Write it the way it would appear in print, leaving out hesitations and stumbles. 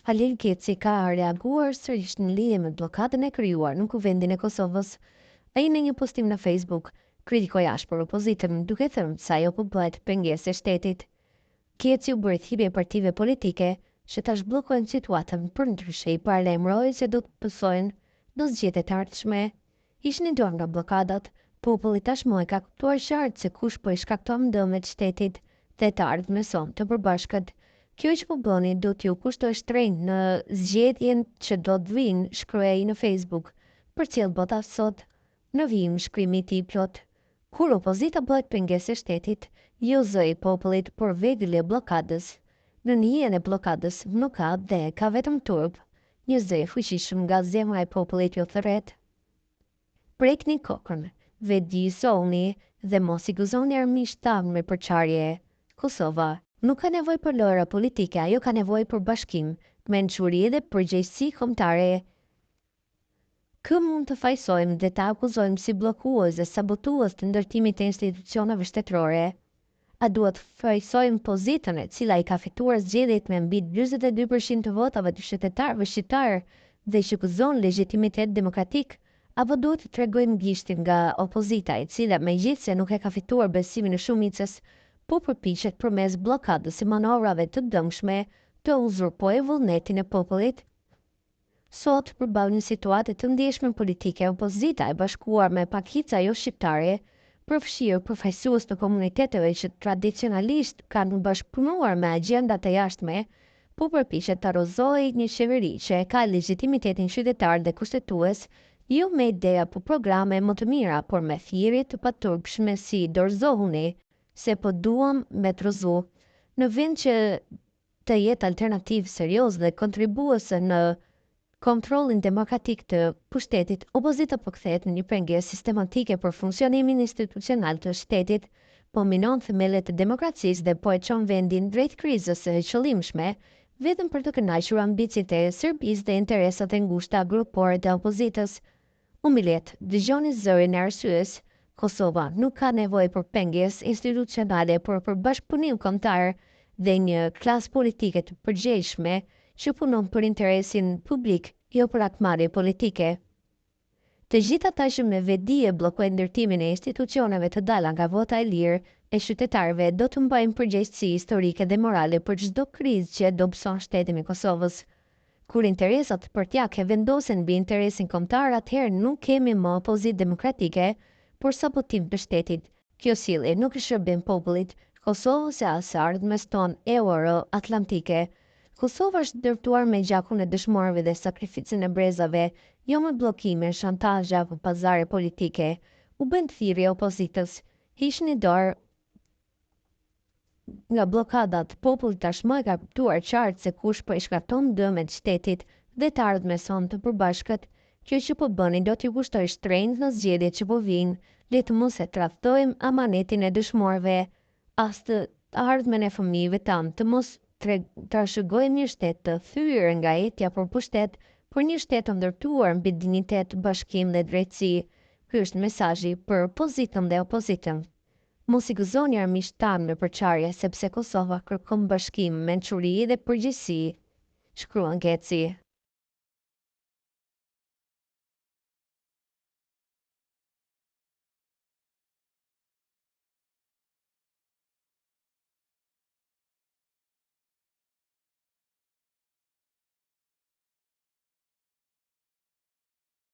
Halil Keci ka reaguar sërish në lidhje me bllokadën e krijuar në Kuvendin e Kosovës. Ai në një postim në Facebook kritikoi ashpër opozitën duke thënë se ajo po bëhet pengesë e shtetit. Keci u bëri thirrje partive politike që tash bllokojnë situatën, për ndryshe i paralajmëroi se do të pësojnë në zgjedhjet e ardhshme. Ishin i dorë nga bllokadat, populli tashmë e ka kuptuar qartë se kush po i shkakton dëmet shtetit dhe të ardhmë son të përbashkët. Kjo që po bëni do t'ju kushtoj shtrenjtë në zgjedhjen që do të vinë, shkruaj në Facebook. Përcjell bota sot në vijim shkrimi i tij plot. Kur opozita bëhet pengesë e shtetit, jo zëj popullit, por vegël e bllokadës. Në hijen e bllokadës nuk ka dhe ka vetëm turp, një zëj fuqishëm nga zemra e popullit jo thërret. Prekni kokën, vëdijsoni dhe mos i gëzoni armiqtë tanë me përçarje. Kosova nuk ka nevojë për lojra politike, ajo ka nevojë për bashkim, mençuri dhe përgjegjësi kombëtare. Kë mund të fajsojmë dhe të akuzojmë si bllokues dhe sabotues të ndërtimit të institucioneve shtetërore? A duhet fajsojmë pozitën e cila i ka fituar zgjedhjet me mbi 42% të votave të qytetarëve shqiptar dhe që gëzon legjitimitet demokratik? Apo duhet të tregojmë gishtin nga opozita e cila megjithse nuk e ka fituar besimin e shumicës, po përpiqet përmes bllokadës së manovrave të dëmshme të uzurpojë vullnetin e popullit? Sot, përballë një situate të ndjeshme politike, opozita e bashkuar me pakica jo shqiptare, përfshirë përfaqësues të komuniteteve që tradicionalisht kanë bashkëpunuar me agjendat e jashtme, po përpiqet të arrozojë një qeveri që e ka legitimitetin qytetar dhe kushtetues, jo me ideja për programe më të mira, por me thirrje të paturpshme si dorëzohuni, se po duam me trozu. Në vend që të jetë alternativë serioze dhe kontribuese në kontrollin demokratik të pushtetit, opozita po kthehet në një pengesë sistematike për funksionimin institucional të shtetit, po minon themelet e demokracisë dhe po e çon vendin drejt krizës së qëllimshme, vetëm për të kënaqur ambiciet e Serbisë dhe interesat e ngushta grupore të opozitës. Umiljet, dëgjoni zërin e arsyes. Kosova nuk ka nevojë për pengesë institucionale, por për bashkëpunim kombëtar dhe një klasë politike të përgjegjshme që punon për interesin publik, jo për akmarrje politike. Të gjithë ata që me vedi e bllokojnë ndërtimin e institucioneve të dalla nga vota e lirë e qytetarëve do të mbajnë përgjegjësi historike dhe morale për çdo krizë që dobëson shtetin e Kosovës. Kur interesat partijake vendosen mbi interesin kombëtar, atëherë nuk kemi më opozitë demokratike, por sabotim të shtetit. Kjo sjellje nuk i shërben popullit Kosovës e as ardhmes tonë euro-atlantike. Kosova është ndërtuar me gjakun e dëshmorëve dhe sakrificën e brezave, jo me bllokime, shantazhe apo pazare politike. U bën thirrje opozitës, hiqni dorë nga bllokadat. Populli tashmë e ka kuptuar qartë se kush po i shkakton dëmet shtetit dhe të ardhmes son të përbashkët. Kjo që po bëni do t'ju kushtoj shtrenjtë në zgjedhjet që po vinë. Le të mos e tradhtojmë amanetin e dëshmorëve, as të ardhmen e fëmijëve tanë, të mos trashëgojmë një shtet të thyer nga etja për pushtet, por një shtet të ndërtuar mbi dinjitet, bashkim dhe drejtësi. Ky është mesazhi për pozitën dhe opozitën. Mos i gëzoni armiqtë tanë me përçarje, sepse Kosova kërkon bashkim, mençuri dhe përgjegjësi, shkruan Keci.